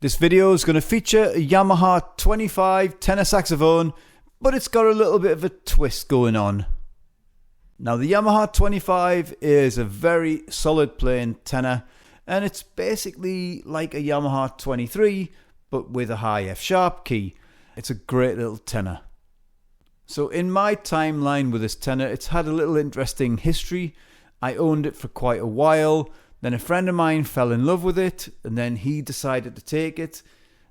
This video is going to feature a Yamaha 25 tenor saxophone, but it's got a little bit of a twist going on. Now the Yamaha 25 is a very solid playing tenor, and it's basically like a Yamaha 23 but with a high F sharp key. It's a great little tenor. So in my timeline with this tenor, it's had a little interesting history. I owned it for quite a while. Then a friend of mine fell in love with it, and then he decided to take it.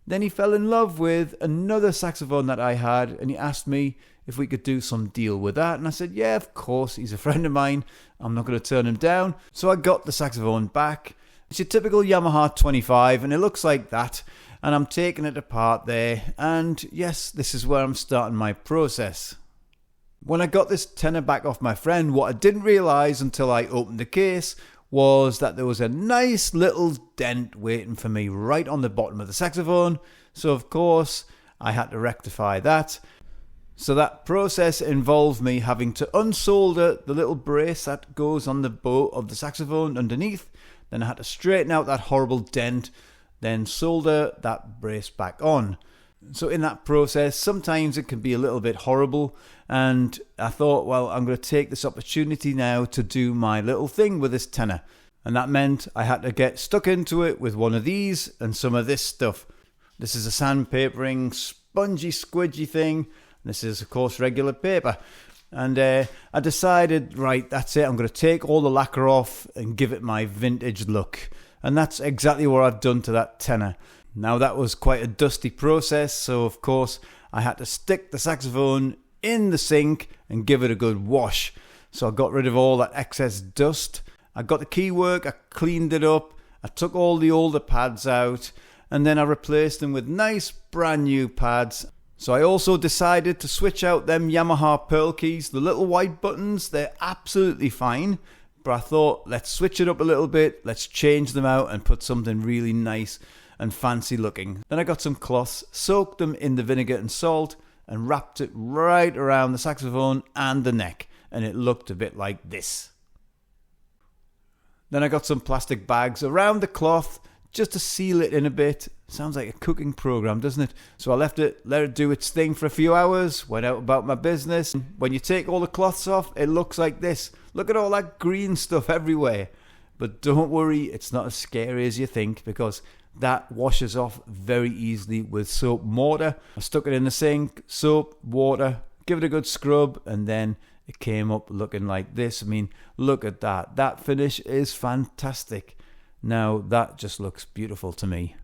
Then he fell in love with another saxophone that I had, and he asked me if we could do some deal with that. And I said, yeah, of course, he's a friend of mine. I'm not going to turn him down. So I got the saxophone back. It's your typical Yamaha 25, and it looks like that. And I'm taking it apart there. And yes, this is where I'm starting my process. When I got this tenor back off my friend, what I didn't realise until I opened the case was that there was a nice little dent waiting for me right on the bottom of the saxophone. So of course I had to rectify that. So that process involved me having to unsolder the little brace that goes on the bow of the saxophone underneath. Then I had to straighten out that horrible dent, then solder that brace back on. So in that process, sometimes it can be a little bit horrible, and I thought, well, I'm going to take this opportunity now to do my little thing with this tenor. And that meant I had to get stuck into it with one of these and some of this stuff. This is a sandpapering, spongy, squidgy thing. This is, of course, regular paper. And I decided, right, that's it. I'm going to take all the lacquer off and give it my vintage look. And that's exactly what I've done to that tenor. Now that was quite a dusty process, so of course I had to stick the saxophone in the sink and give it a good wash. So I got rid of all that excess dust. I got the keywork, I cleaned it up, I took all the older pads out, and then I replaced them with nice brand new pads. So I also decided to switch out them Yamaha pearl keys. The little white buttons, they're absolutely fine, but I thought, let's switch it up a little bit, let's change them out and put something really nice and fancy looking. Then I got some cloths, soaked them in the vinegar and salt, and wrapped it right around the saxophone and the neck, and it looked a bit like this. Then I got some plastic bags around the cloth just to seal it in a bit. Sounds like a cooking program, doesn't it? So I let it do its thing for a few hours, went out about my business. When you take all the cloths off, it looks like this. Look at all that green stuff everywhere. But don't worry, it's not as scary as you think, because that washes off very easily with soap and water. I stuck it in the sink, soap, water, give it a good scrub, and then it came up looking like this. I mean, look at that. That finish is fantastic. Now, that just looks beautiful to me.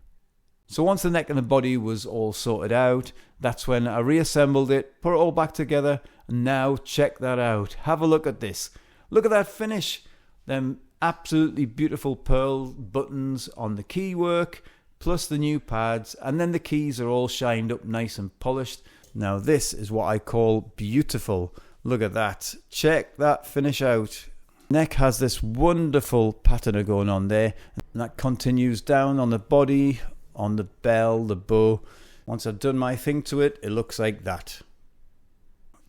So once the neck and the body was all sorted out, that's when I reassembled it, put it all back together, and now check that out. Have a look at this. Look at that finish. Them absolutely beautiful pearl buttons on the keywork, plus the new pads, and then the keys are all shined up nice and polished. Now this is what I call beautiful. Look at that. Check that finish out. Neck has this wonderful patina going on there, and that continues down on the body, on the bell, the bow. Once I've done my thing to it, it looks like that.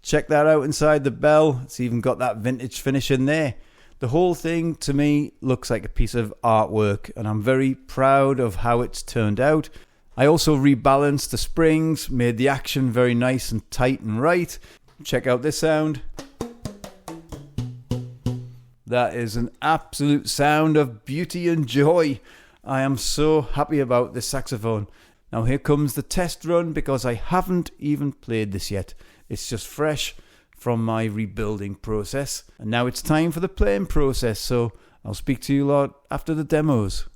Check that out inside the bell. It's even got that vintage finish in there. The whole thing, to me, looks like a piece of artwork, and I'm very proud of how it's turned out. I also rebalanced the springs, made the action very nice and tight and right. Check out this sound. That is an absolute sound of beauty and joy. I am so happy about this saxophone. Now here comes the test run, because I haven't even played this yet. It's just fresh from my rebuilding process, and now it's time for the playing process, so I'll speak to you lot after the demos.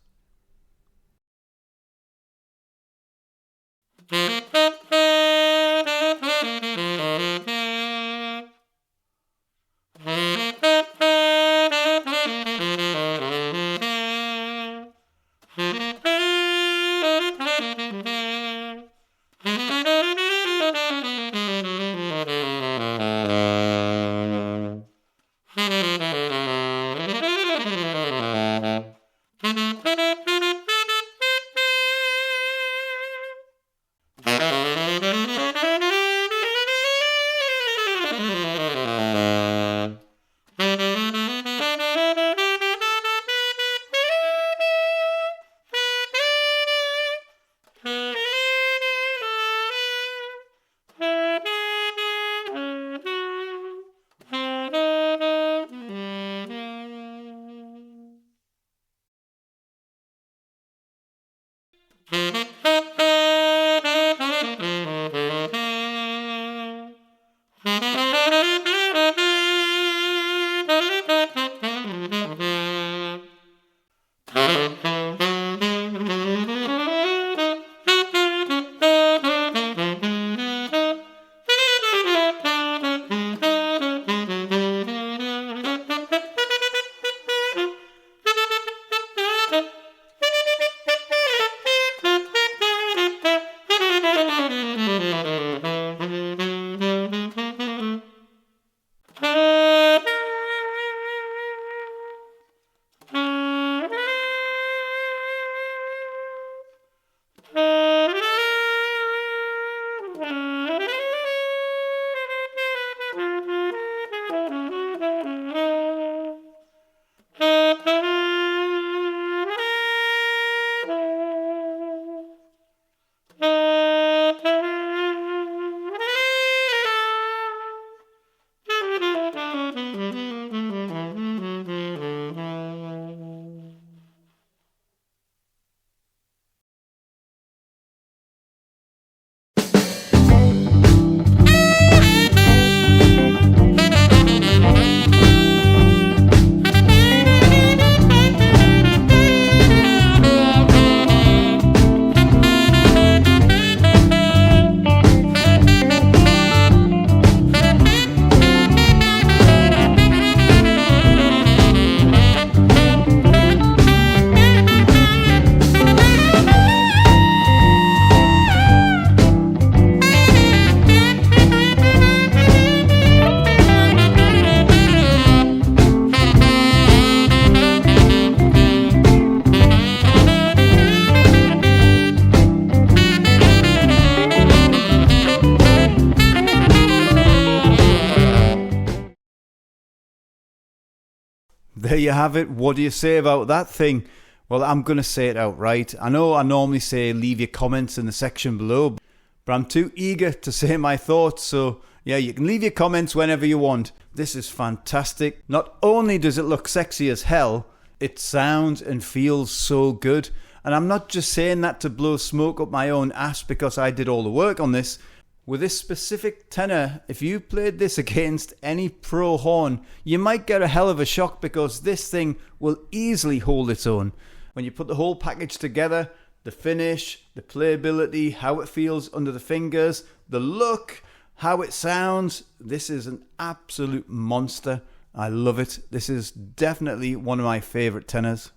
There you have it. What do you say about that thing? Well, I'm going to say it outright. I know I normally say leave your comments in the section below, but I'm too eager to say my thoughts, so yeah, you can leave your comments whenever you want. This is fantastic. Not only does it look sexy as hell, it sounds and feels so good. And I'm not just saying that to blow smoke up my own ass because I did all the work on this. With this specific tenor, if you played this against any pro horn, you might get a hell of a shock because this thing will easily hold its own. When you put the whole package together, the finish, the playability, how it feels under the fingers, the look, how it sounds, this is an absolute monster. I love it. This is definitely one of my favourite tenors.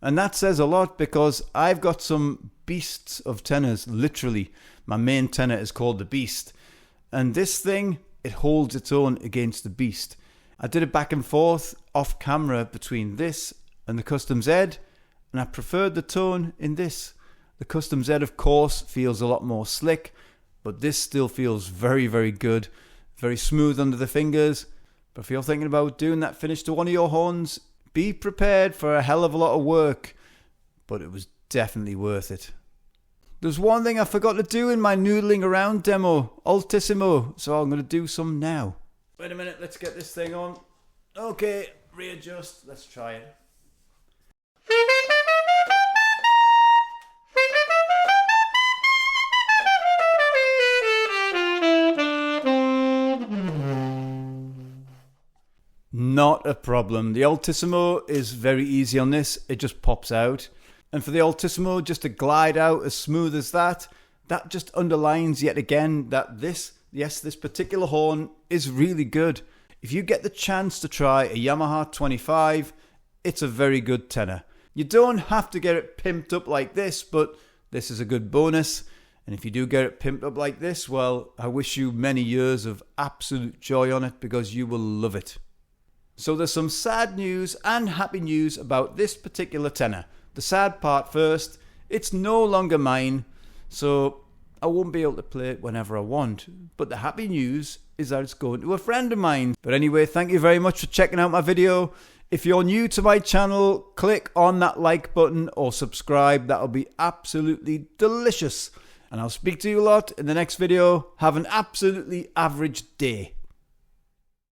And that says a lot because I've got some beasts of tenors, literally. My main tenor is called the Beast. And this thing, it holds its own against the Beast. I did it back and forth off camera between this and the Custom Z, and I preferred the tone in this. The Custom Z, of course, feels a lot more slick, but this still feels very, very good. Very smooth under the fingers. But if you're thinking about doing that finish to one of your horns, be prepared for a hell of a lot of work. But it was definitely worth it. There's one thing I forgot to do in my noodling around demo, Altissimo, so I'm going to do some now. Wait a minute, let's get this thing on. Okay, readjust, let's try it. Not a problem. The Altissimo is very easy on this, it just pops out. And for the Altissimo just to glide out as smooth as that just underlines yet again that this particular horn is really good. If you get the chance to try a Yamaha 25, it's a very good tenor. You don't have to get it pimped up like this, but this is a good bonus. And if you do get it pimped up like this, well, I wish you many years of absolute joy on it because you will love it. So there's some sad news and happy news about this particular tenor. The sad part first, it's no longer mine, so I won't be able to play it whenever I want. But the happy news is that it's going to a friend of mine. But anyway, thank you very much for checking out my video. If you're new to my channel, click on that like button or subscribe. That'll be absolutely delicious. And I'll speak to you a lot in the next video. Have an absolutely average day.